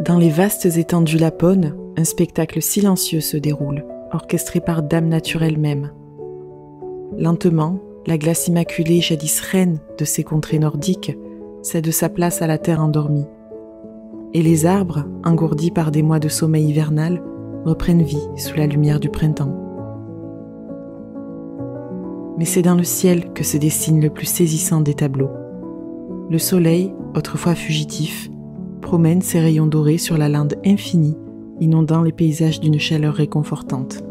Dans les vastes étendues lapones, un spectacle silencieux se déroule, orchestré par Dame Nature elle-même. Lentement, la glace immaculée, jadis reine de ces contrées nordiques, cède sa place à la terre endormie. Et les arbres, engourdis par des mois de sommeil hivernal, reprennent vie sous la lumière du printemps. Mais c'est dans le ciel que se dessine le plus saisissant des tableaux. Le soleil, autrefois fugitif, promène ses rayons dorés sur la lande infinie, inondant les paysages d'une chaleur réconfortante.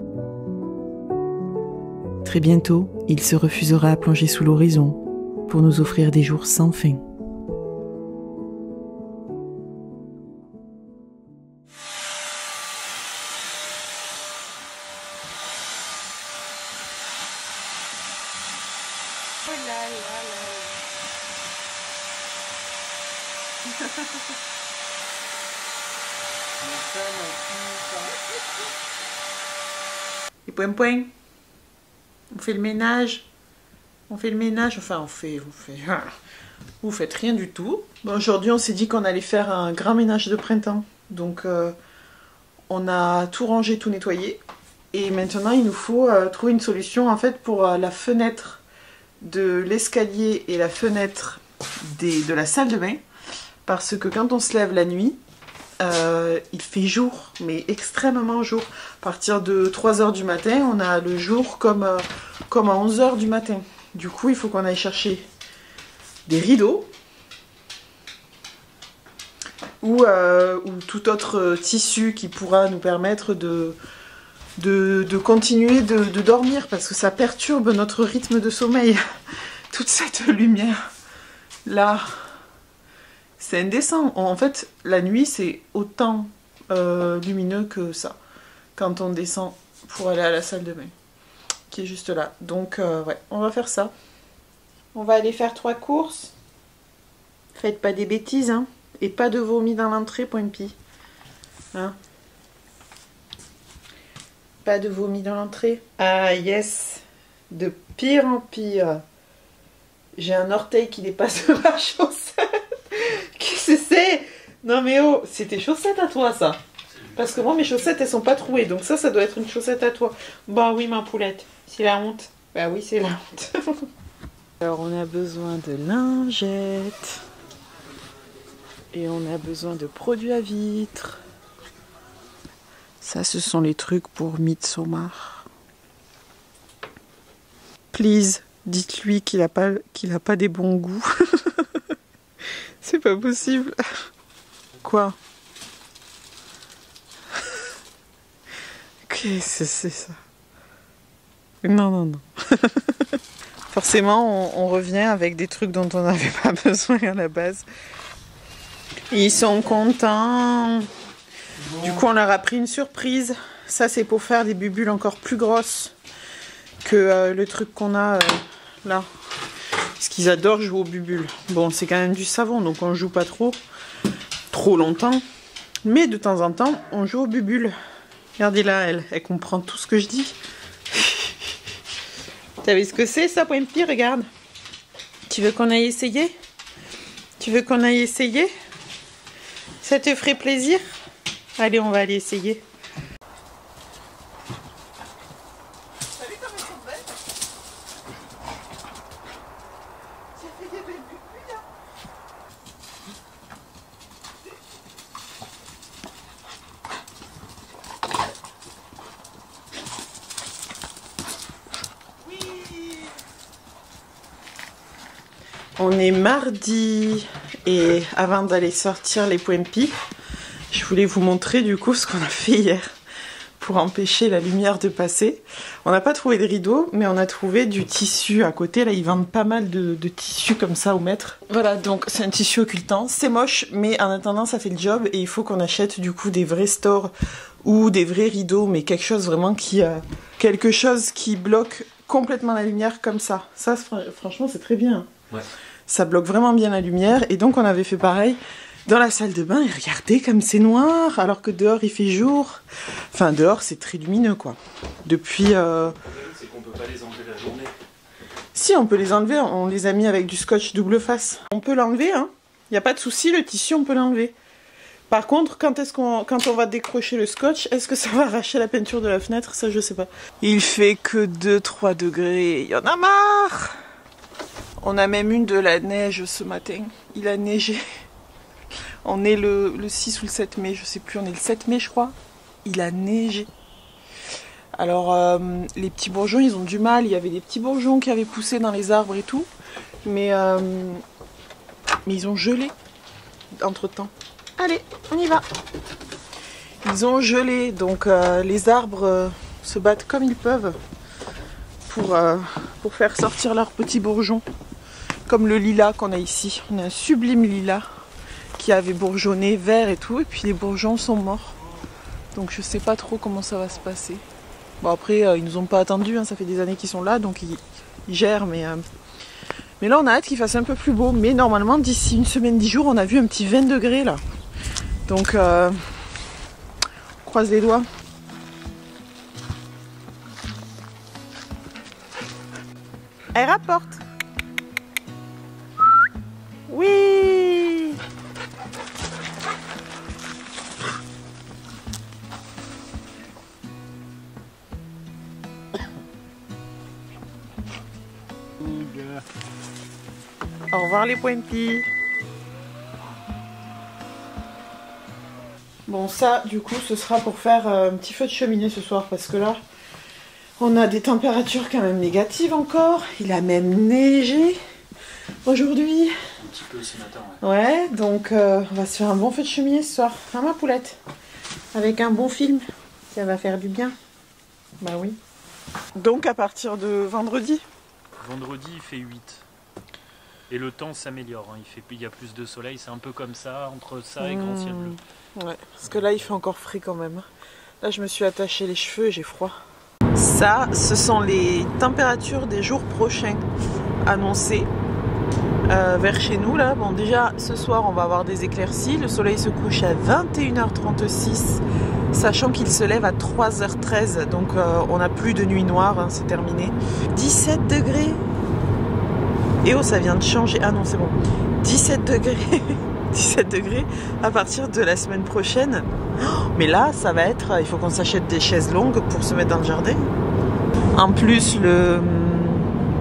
Très bientôt, il se refusera à plonger sous l'horizon pour nous offrir des jours sans fin. Et point point, on fait le ménage, enfin vous faites rien du tout. Bon, aujourd'hui on s'est dit qu'on allait faire un grand ménage de printemps, donc on a tout rangé, tout nettoyé, et maintenant il nous faut trouver une solution en fait pour la fenêtre de l'escalier et la fenêtre de la salle de bain, parce que quand on se lève la nuit, il fait jour, mais extrêmement jour. À partir de 3 h du matin, on a le jour comme à 11 h du matin. Du coup, il faut qu'on aille chercher des rideaux ou tout autre tissu qui pourra nous permettre de continuer de dormir, parce que ça perturbe notre rythme de sommeil. Toute cette lumière là. C'est indécent. En fait, la nuit, c'est autant lumineux que ça, quand on descend pour aller à la salle de bain, qui est juste là. Donc, ouais, on va faire ça. On va aller faire 3 courses. Faites pas des bêtises, hein. Et pas de vomi dans l'entrée, point pi. Hein? Pas de vomi dans l'entrée. Ah, yes. De pire en pire. J'ai un orteil qui dépasse ma chaussette. Qu'est-ce que c'est? Non mais oh, c'est tes chaussettes à toi ça. Parce que moi mes chaussettes elles sont pas trouées, donc ça doit être une chaussette à toi. Bah oui ma poulette, c'est la honte. Bah oui c'est la honte. Alors on a besoin de lingettes. Et on a besoin de produits à vitre. Ça ce sont les trucs pour Midsommar. Please, dites-lui qu'il a pas des bons goûts. C'est pas possible. Quoi? Qu'est-ce que c'est ça? Non. Forcément, on revient avec des trucs dont on n'avait pas besoin à la base. Ils sont contents. Du coup, on leur a pris une surprise. Ça, c'est pour faire des bubules encore plus grosses que le truc qu'on a là. Parce qu'ils adorent jouer aux bubules. Bon, c'est quand même du savon, donc on joue pas trop longtemps. Mais de temps en temps, on joue aux bubules. Regardez là, elle comprend tout ce que je dis. Tu savez ce que c'est ça, Poimpi? Regarde. Tu veux qu'on aille essayer? Ça te ferait plaisir? Allez, on va aller essayer. On est mardi et avant d'aller sortir les Poimpi, je voulais vous montrer du coup ce qu'on a fait hier pour empêcher la lumière de passer. On n'a pas trouvé de rideaux, mais on a trouvé du tissu à côté. Là, ils vendent pas mal de tissus comme ça au mètre. Voilà, donc c'est un tissu occultant. C'est moche, mais en attendant, ça fait le job. Et il faut qu'on achète du coup des vrais stores ou des vrais rideaux, mais quelque chose vraiment qui bloque complètement la lumière comme ça. Ça, franchement, c'est très bien. Ouais. Ça bloque vraiment bien la lumière. Et donc, on avait fait pareil dans la salle de bain. Et regardez comme c'est noir, alors que dehors, il fait jour. Enfin, dehors, c'est très lumineux, quoi. Depuis... C'est qu'on peut pas les enlever la journée. Si, on peut les enlever. On les a mis avec du scotch double face. On peut l'enlever, hein. Il n'y a pas de souci, le tissu, on peut l'enlever. Par contre, quand on va décrocher le scotch, est-ce que ça va arracher la peinture de la fenêtre? Ça, je sais pas. Il fait que 2-3 degrés. Il y en a marre. On a même eu de la neige ce matin. Il a neigé. On est le 6 ou le 7 mai, je sais plus. On est le 7 mai, je crois. Il a neigé. Alors, les petits bourgeons, ils ont du mal. Il y avait des petits bourgeons qui avaient poussé dans les arbres et tout. Mais ils ont gelé entre-temps. Allez, on y va. Ils ont gelé, donc les arbres se battent comme ils peuvent pour faire sortir leurs petits bourgeons. Comme le lilas qu'on a ici. On a un sublime lilas qui avait bourgeonné, vert et tout. Et puis les bourgeons sont morts. Donc je sais pas trop comment ça va se passer. Bon après, ils nous ont pas attendus, hein, ça fait des années qu'ils sont là, donc ils gèrent. Mais là on a hâte qu'il fasse un peu plus beau. Mais normalement d'ici une semaine, 10 jours, on a vu un petit 20 degrés là. Donc on croise les doigts. Elle rapporte. Oui. Au revoir les pointilles. Bon ça du coup ce sera pour faire un petit feu de cheminée ce soir parce que là on a des températures quand même négatives encore. Il a même neigé aujourd'hui. Un petit peu ce matin, ouais. Donc on va se faire un bon feu de cheminée ce soir. Hein ma poulette? Avec un bon film. Ça va faire du bien. Bah oui. Donc à partir de vendredi? Vendredi il fait 8. Et le temps s'améliore, hein. Il y a plus de soleil, c'est un peu comme ça, entre ça et grand ciel bleu. Ouais, parce que là il fait encore frais quand même. Là je me suis attaché les cheveux et j'ai froid. Ça, ce sont les températures des jours prochains annoncées vers chez nous là. Bon déjà ce soir on va avoir des éclaircies, le soleil se couche à 21h36, sachant qu'il se lève à 3h13, donc on n'a plus de nuit noire, hein, c'est terminé. 17 degrés. Et oh ça vient de changer, ah non c'est bon, 17 degrés. 17 degrés à partir de la semaine prochaine. Mais là, ça va être... Il faut qu'on s'achète des chaises longues pour se mettre dans le jardin. En plus,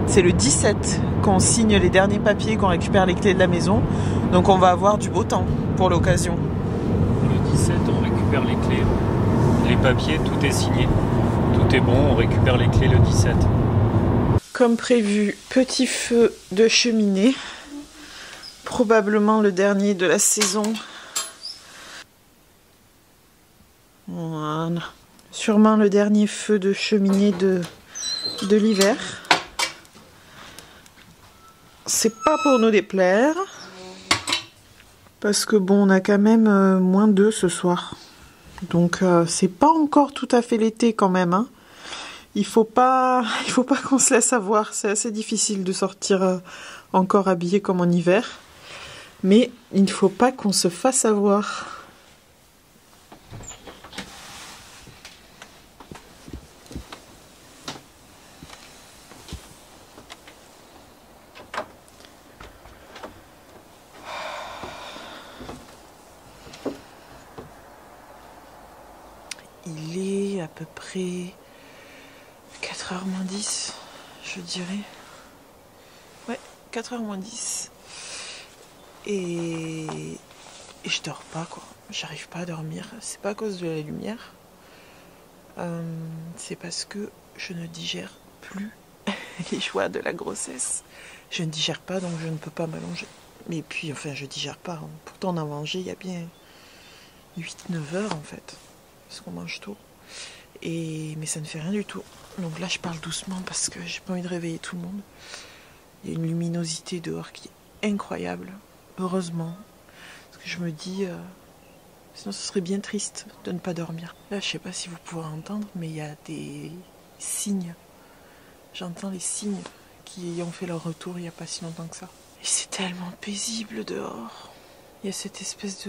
c'est le 17 qu'on signe les derniers papiers, qu'on récupère les clés de la maison. Donc on va avoir du beau temps pour l'occasion. Le 17, on récupère les clés. Les papiers, tout est signé. Tout est bon, on récupère les clés le 17. Comme prévu, petit feu de cheminée. Probablement le dernier de la saison. Voilà. Sûrement le dernier feu de cheminée de l'hiver. C'est pas pour nous déplaire. Parce que bon, on a quand même -2 ce soir. Donc c'est pas encore tout à fait l'été quand même. Hein. Il faut pas qu'on se laisse avoir. C'est assez difficile de sortir encore habillé comme en hiver. Mais il ne faut pas qu'on se fasse avoir. Il est à peu près 4h moins 10, je dirais. Ouais, 4h moins 10. Et je dors pas quoi, j'arrive pas à dormir, c'est pas à cause de la lumière, c'est parce que je ne digère plus les joies de la grossesse. Je ne digère pas donc je ne peux pas m'allonger. Mais puis enfin je digère pas, hein. Pourtant on a mangé il y a bien 8-9 heures en fait, parce qu'on mange tôt. Mais ça ne fait rien du tout. Donc là je parle doucement parce que j'ai pas envie de réveiller tout le monde. Il y a une luminosité dehors qui est incroyable. Heureusement, parce que je me dis, sinon ce serait bien triste de ne pas dormir. Là, je sais pas si vous pourrez entendre, mais il y a des signes. J'entends les signes qui ont fait leur retour il n'y a pas si longtemps que ça. Et c'est tellement paisible dehors. Il y a cette espèce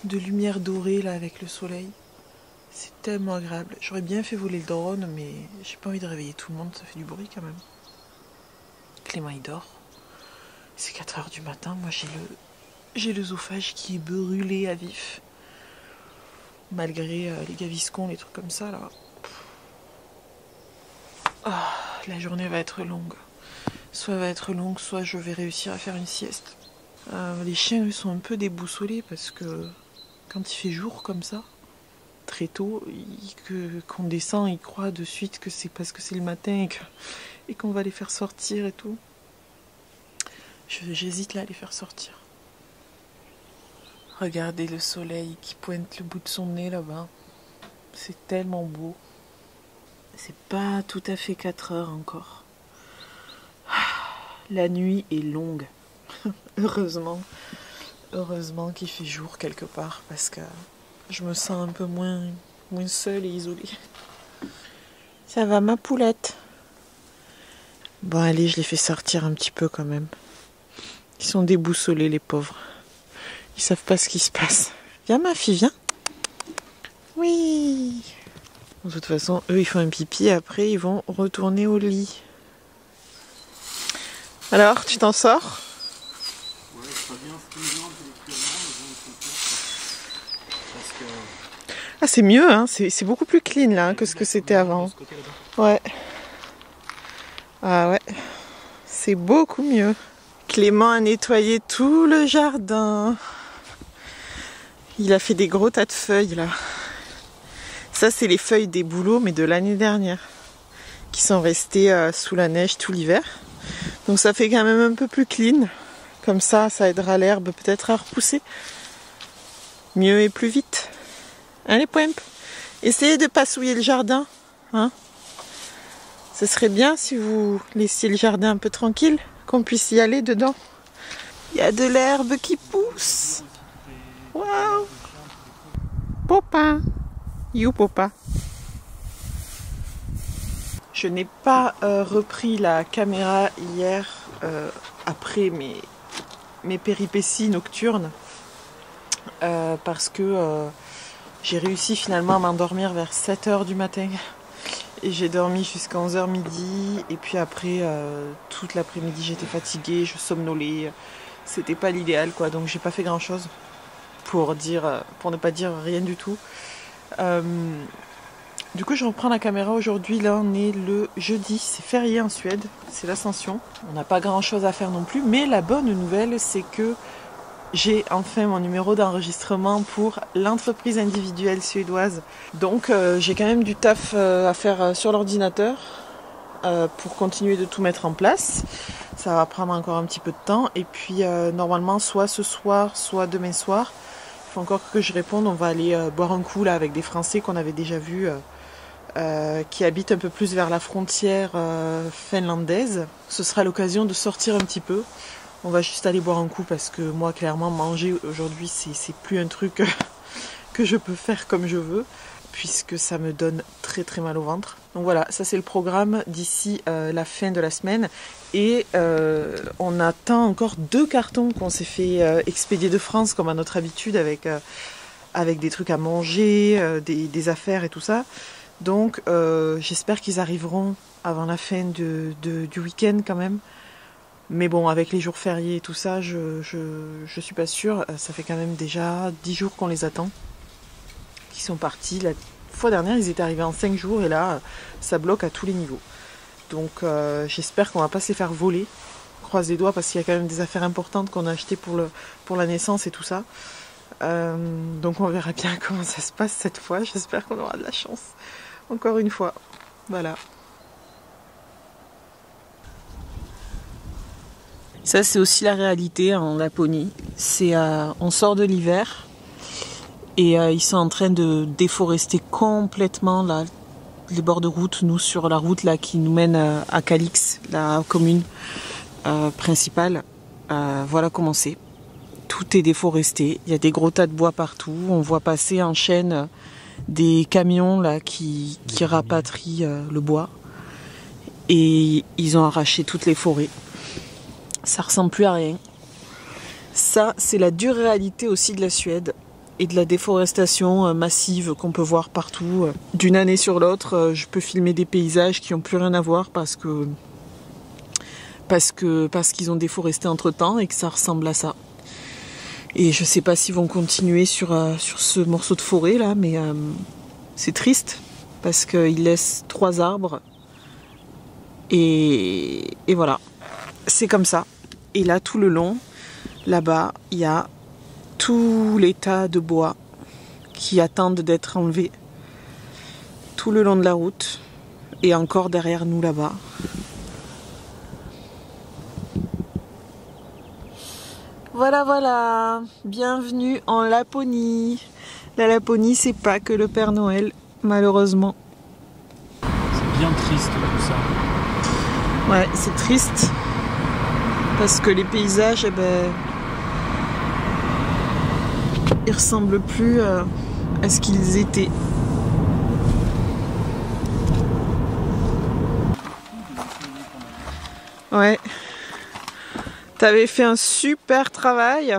de lumière dorée là avec le soleil. C'est tellement agréable. J'aurais bien fait voler le drone, mais j'ai pas envie de réveiller tout le monde, ça fait du bruit quand même. Clément il dort. C'est 4h du matin, moi j'ai l'œsophage qui est brûlé à vif. malgré les gaviscons, les trucs comme ça là. Ah, la journée va être longue. Soit elle va être longue, soit je vais réussir à faire une sieste. Les chiens eux sont un peu déboussolés parce que quand il fait jour comme ça, très tôt, qu'on descend, ils croient de suite que c'est parce que c'est le matin et qu'on va les faire sortir et tout. J'hésite là à les faire sortir. Regardez le soleil qui pointe le bout de son nez là-bas. C'est tellement beau. C'est pas tout à fait 4 heures encore. La nuit est longue. Heureusement qu'il fait jour quelque part parce que je me sens un peu moins seule et isolée. Ça va ma poulette? Bon allez, je les fais sortir un petit peu quand même. Ils sont déboussolés les pauvres. Ils savent pas ce qui se passe. Viens ma fille, viens. Oui. De toute façon, eux ils font un pipi et après ils vont retourner au lit. Alors, tu t'en sors? Ouais, c'est pas bien stimulant intellectuellement, mais bon, parce que... Ah c'est mieux, hein. C'est beaucoup plus clean là que ce que c'était avant. Ouais. Ah ouais. C'est beaucoup mieux. Clément a nettoyé tout le jardin. Il a fait des gros tas de feuilles là. Ça c'est les feuilles des bouleaux mais de l'année dernière. Qui sont restées sous la neige tout l'hiver. Donc ça fait quand même un peu plus clean. Comme ça aidera l'herbe peut-être à repousser. Mieux et plus vite. Hein les poèmes? Essayez de ne pas souiller le jardin. Hein? Ce serait bien si vous laissiez le jardin un peu tranquille. Qu'on puisse y aller dedans. Il y a de l'herbe qui pousse. Waouh! Popa! You Popa! Je n'ai pas repris la caméra hier après mes péripéties nocturnes parce que j'ai réussi finalement à m'endormir vers 7 h du matin. Et j'ai dormi jusqu'à 11 h midi. Et puis après, toute l'après-midi, j'étais fatiguée, je somnolais. C'était pas l'idéal, quoi. Donc j'ai pas fait grand-chose pour ne pas dire rien du tout. Du coup, je reprends la caméra aujourd'hui. Là, on est le jeudi. C'est férié en Suède. C'est l'Ascension. On n'a pas grand-chose à faire non plus. Mais la bonne nouvelle, c'est que j'ai enfin mon numéro d'enregistrement pour l'entreprise individuelle suédoise. Donc j'ai quand même du taf à faire sur l'ordinateur pour continuer de tout mettre en place. Ça va prendre encore un petit peu de temps. Et puis normalement, soit ce soir, soit demain soir, il faut encore que je réponde. On va aller boire un coup là avec des Français qu'on avait déjà vus, qui habitent un peu plus vers la frontière finlandaise. Ce sera l'occasion de sortir un petit peu. On va juste aller boire un coup parce que moi, clairement, manger aujourd'hui, c'est plus un truc que je peux faire comme je veux, puisque ça me donne très très mal au ventre. Donc voilà, ça c'est le programme d'ici la fin de la semaine. Et on attend encore 2 cartons qu'on s'est fait expédier de France, comme à notre habitude, avec des trucs à manger, des affaires et tout ça. Donc j'espère qu'ils arriveront avant la fin du week-end quand même. Mais bon, avec les jours fériés et tout ça, je suis pas sûre. Ça fait quand même déjà 10 jours qu'on les attend. Ils sont partis. La fois dernière, ils étaient arrivés en 5 jours et là, ça bloque à tous les niveaux. Donc j'espère qu'on va pas se les faire voler. Croise les doigts parce qu'il y a quand même des affaires importantes qu'on a achetées pour la naissance et tout ça. Donc on verra bien comment ça se passe cette fois. J'espère qu'on aura de la chance. Encore une fois. Voilà. Ça, c'est aussi la réalité en Laponie. On sort de l'hiver et ils sont en train de déforester complètement là, les bords de route. Nous, sur la route là, qui nous mène à Kalix, la commune principale. Voilà comment c'est. Tout est déforesté. Il y a des gros tas de bois partout. On voit passer en chaîne des camions là, qui rapatrient le bois. Et ils ont arraché toutes les forêts. Ça ressemble plus à rien. Ça, c'est la dure réalité aussi de la Suède et de la déforestation massive qu'on peut voir partout. D'une année sur l'autre, je peux filmer des paysages qui n'ont plus rien à voir parce qu'ils ont déforesté entre-temps et que ça ressemble à ça. Et je sais pas s'ils vont continuer sur ce morceau de forêt là, mais c'est triste parce qu'ils laissent 3 arbres et voilà, c'est comme ça. Et là tout le long, là-bas, il y a tous les tas de bois qui attendent d'être enlevés tout le long de la route et encore derrière nous là-bas. Voilà, voilà, bienvenue en Laponie. La Laponie, c'est pas que le Père Noël, malheureusement. C'est bien triste tout ça. Ouais, c'est triste. Parce que les paysages, eh ben, ils ressemblent plus à ce qu'ils étaient. Ouais. T'avais fait un super travail.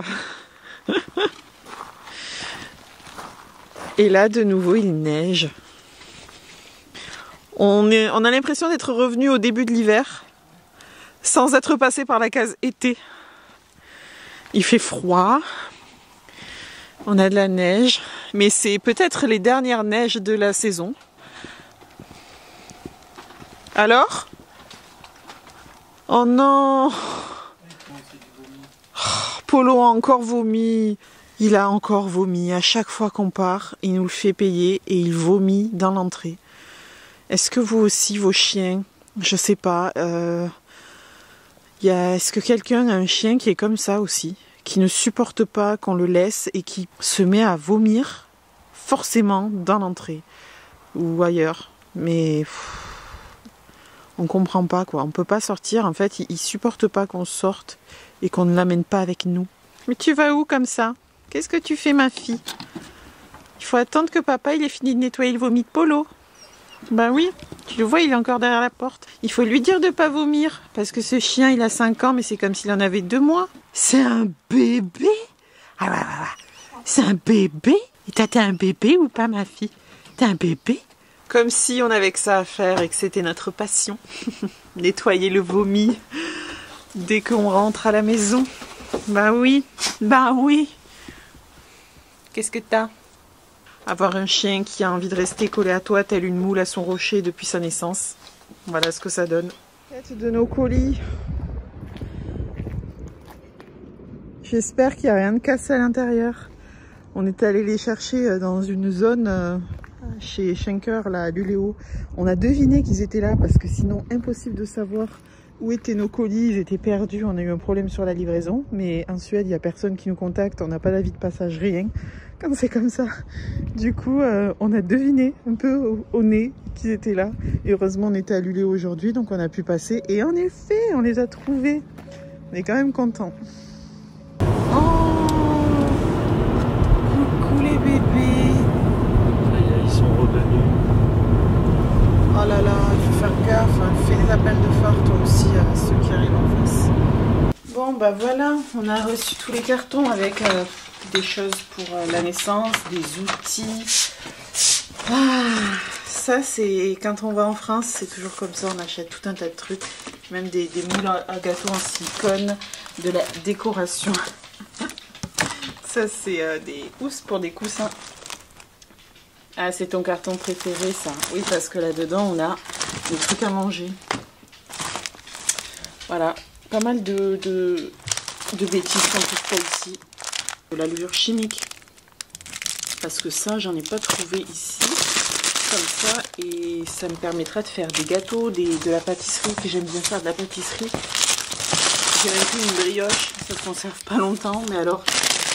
Et là, de nouveau, il neige. On a l'impression d'être revenu au début de l'hiver, sans être passé par la case été. Il fait froid. On a de la neige. Mais c'est peut-être les dernières neiges de la saison. Alors ? Oh non ! Polo a encore vomi. Il a encore vomi. À chaque fois qu'on part, il nous le fait payer et il vomit dans l'entrée. Est-ce que vous aussi, vos chiens, je sais pas, est-ce que quelqu'un a un chien qui est comme ça aussi, qui ne supporte pas qu'on le laisse et qui se met à vomir forcément dans l'entrée ou ailleurs, mais on comprend pas quoi, on peut pas sortir, en fait, il supporte pas qu'on sorte et qu'on ne l'amène pas avec nous. Mais tu vas où comme ça? Qu'est-ce que tu fais, ma fille? Il faut attendre que papa il ait fini de nettoyer le vomi de Polo. Ben oui, tu le vois, il est encore derrière la porte. Il faut lui dire de pas vomir, parce que ce chien il a 5 ans, mais c'est comme s'il en avait 2 mois. C'est un bébé? Ah ouais, ouais, ouais. C'est un bébé? Et t'as un bébé ou pas, ma fille? T'as un bébé? Comme si on avait que ça à faire et que c'était notre passion. Nettoyer le vomi dès qu'on rentre à la maison. Bah oui, bah oui. Qu'est-ce que t'as? Avoir un chien qui a envie de rester collé à toi tel une moule à son rocher depuis sa naissance. Voilà ce que ça donne. Tête de nos colis. J'espère qu'il n'y a rien de cassé à l'intérieur. On est allé les chercher dans une zone chez Schenker, là, à Luleå. On a deviné qu'ils étaient là parce que sinon impossible de savoir où étaient nos colis. Ils étaient perdus, on a eu un problème sur la livraison. Mais en Suède, il n'y a personne qui nous contacte, on n'a pas d'avis de passage, rien. Quand c'est comme ça. Du coup, on a deviné un peu au nez qu'ils étaient là. Et heureusement, on était à Luleå aujourd'hui, donc on a pu passer. Et en effet, on les a trouvés. On est quand même contents. Oh, coucou les bébés. Ils sont revenus. Oh là là, il faut faire gaffe. Hein. Fais des appels de phare toi aussi à ceux qui arrivent en face. Bon, bah voilà, on a reçu tous les cartons avec des choses pour la naissance, des outils. Ah, ça, c'est quand on va en France, c'est toujours comme ça, on achète tout un tas de trucs. Même des moules à gâteaux en silicone, de la décoration. Ça, c'est des housses pour des coussins. Ah, c'est ton carton préféré, ça. Oui, parce que là-dedans, on a des trucs à manger. Voilà, pas mal de bêtises qu'on trouve pas ici. De la levure chimique. Parce que ça, j'en ai pas trouvé ici. Comme ça, et ça me permettra de faire des gâteaux, de la pâtisserie, que j'aime bien faire de la pâtisserie. J'ai même pris une brioche, ça ne conserve pas longtemps, mais alors,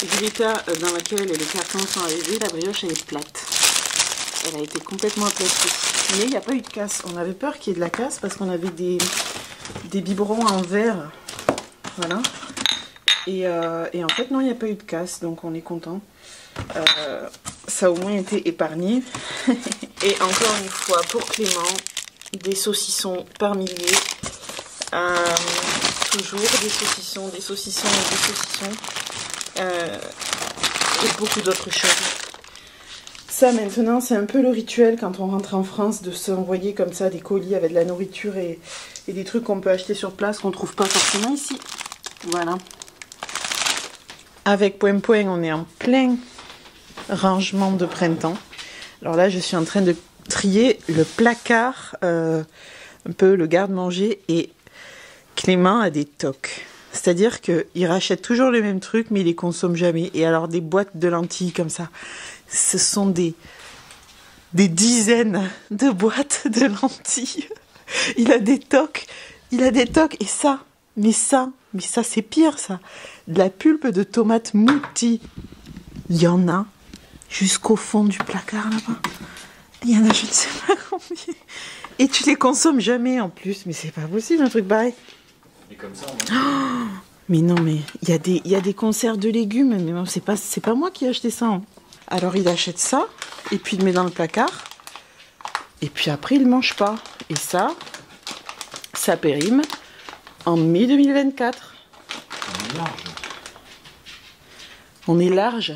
vu l'état dans lequel les cartons sont arrivés, la brioche elle est plate. Elle a été complètement aplatie. Mais il n'y a pas eu de casse. On avait peur qu'il y ait de la casse parce qu'on avait des biberons en verre. Voilà. Et en fait, non, il n'y a pas eu de casse, donc on est content. Ça a au moins été épargné. Et encore une fois, pour Clément, des saucissons par milliers. Toujours des saucissons. Et beaucoup d'autres choses. Ça maintenant, c'est un peu le rituel quand on rentre en France de s'envoyer comme ça des colis avec de la nourriture et des trucs qu'on peut acheter sur place qu'on ne trouve pas forcément ici. Voilà. Avec Point Point, on est en plein rangement de printemps. Alors là, je suis en train de trier le placard, un peu le garde-manger, et Clément a des tocs. C'est-à-dire qu'il rachète toujours les mêmes trucs, mais il les consomme jamais. Et alors des boîtes de lentilles comme ça, ce sont des dizaines de boîtes de lentilles. Il a des tocs, et ça c'est pire ça. De la pulpe de tomate moutie, il y en a jusqu'au fond du placard là-bas. Il y en a je ne sais pas combien. Et tu les consommes jamais en plus, mais c'est pas possible un truc pareil. Et comme ça, Mais non, mais il y a des conserves de légumes, mais non, c'est pas moi qui ai acheté ça. Hein. Alors il achète ça, et puis il le met dans le placard, et puis après il ne mange pas. Et ça périme en mai 2024. on est large. On est large.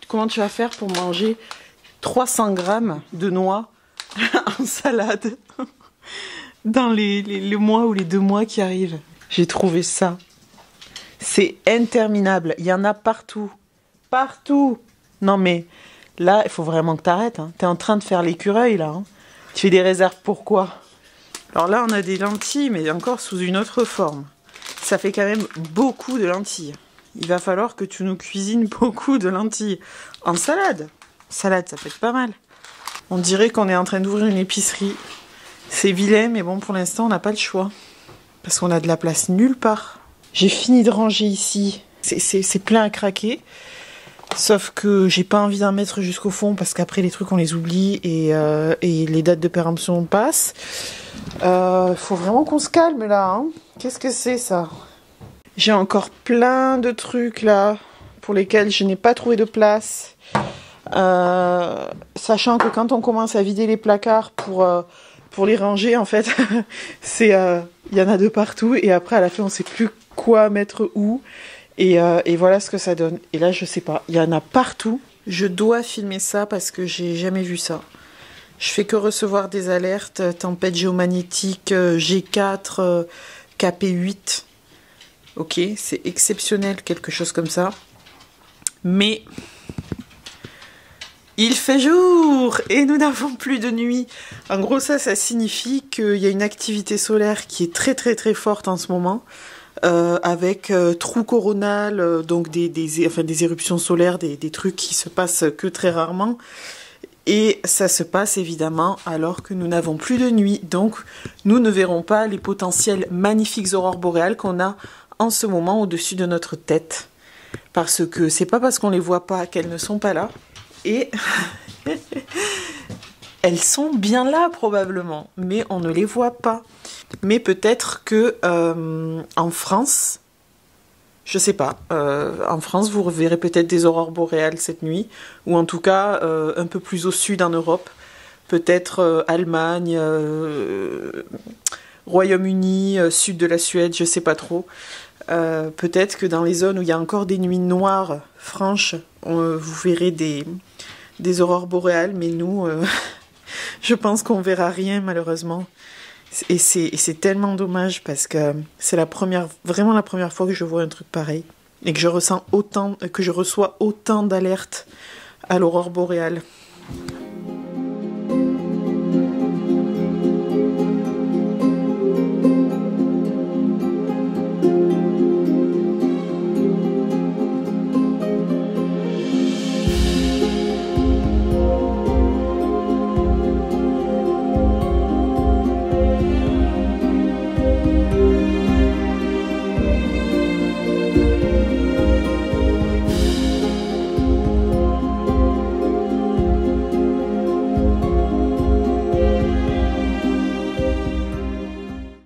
Comment tu vas faire pour manger 300 grammes de noix en salade dans les mois ou les 2 mois qui arrivent? J'ai trouvé ça. C'est interminable. Il y en a partout. Partout. Non mais là, il faut vraiment que tu arrêtes. Hein. Tu es en train de faire l'écureuil là. Hein. Tu fais des réserves pourquoi? Alors là, on a des lentilles, mais encore sous une autre forme. Ça fait quand même beaucoup de lentilles. Il va falloir que tu nous cuisines beaucoup de lentilles. En salade. Salade, ça peut être pas mal. On dirait qu'on est en train d'ouvrir une épicerie. C'est vilain, mais bon, pour l'instant, on n'a pas le choix. Parce qu'on a de la place nulle part. J'ai fini de ranger ici. C'est plein à craquer. Sauf que j'ai pas envie d'en mettre jusqu'au fond parce qu'après les trucs on les oublie et les dates de péremption passent. Faut vraiment qu'on se calme là. Hein. Qu'est-ce que c'est ça? J'ai encore plein de trucs là pour lesquels je n'ai pas trouvé de place. Sachant que quand on commence à vider les placards pour les ranger, en fait, c'est y en a de partout et après à la fin on sait plus quoi mettre où. Et voilà ce que ça donne. Et là, je sais pas. Il y en a partout. Je dois filmer ça parce que j'ai jamais vu ça. Je fais que recevoir des alertes. Tempête géomagnétique, G4, KP8. Ok, c'est exceptionnel, quelque chose comme ça. Mais il fait jour et nous n'avons plus de nuit. En gros, ça signifie qu'il y a une activité solaire qui est très très très forte en ce moment. Avec trou coronal, donc des éruptions solaires, des trucs qui se passent que très rarement. Et ça se passe évidemment alors que nous n'avons plus de nuit. Donc nous ne verrons pas les potentielles magnifiques aurores boréales qu'on a en ce moment au-dessus de notre tête. Parce que c'est pas parce qu'on les voit pas qu'elles ne sont pas là. Et elles sont bien là probablement, mais on ne les voit pas. Mais peut-être que en France, je sais pas, en France vous reverrez peut-être des aurores boréales cette nuit, ou en tout cas un peu plus au sud en Europe, peut-être Allemagne, Royaume-Uni, sud de la Suède, je sais pas trop. Peut-être que dans les zones où il y a encore des nuits noires, franches, vous verrez des aurores boréales, mais nous, je pense qu'on verra rien malheureusement. Et c'est tellement dommage parce que c'est vraiment la première fois que je vois un truc pareil et que je reçois autant d'alertes à l'aurore boréale.